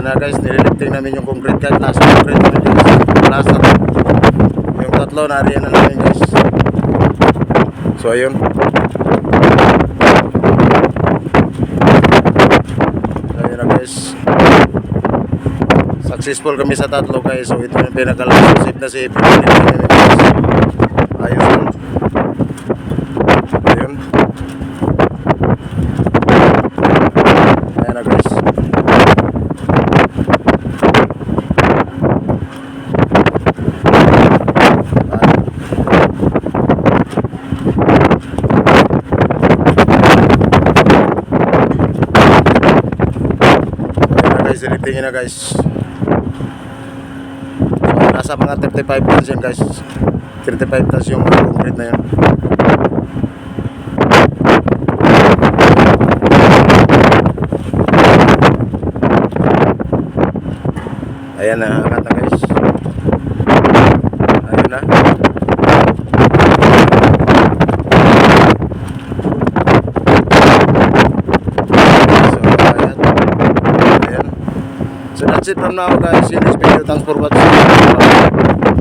Ayan na guys, nililifting namin yung concrete guys. Nasa concrete namin guys. Nasa yung tatlo, nariyan na namin guys. So ayun. Ayan na guys. Successful kami sa tatlo guys. So ito yung pinaka-last na safe. Ayos lang. Ayun. Ayan na guys. Siliptingin na guys. So, nasa mga 35 tons yan guys. 35 tons yung concrete na yun. Ayan na, angat na guys. Ayun na. So that's it from now guys. See you next video. Thanks for watching.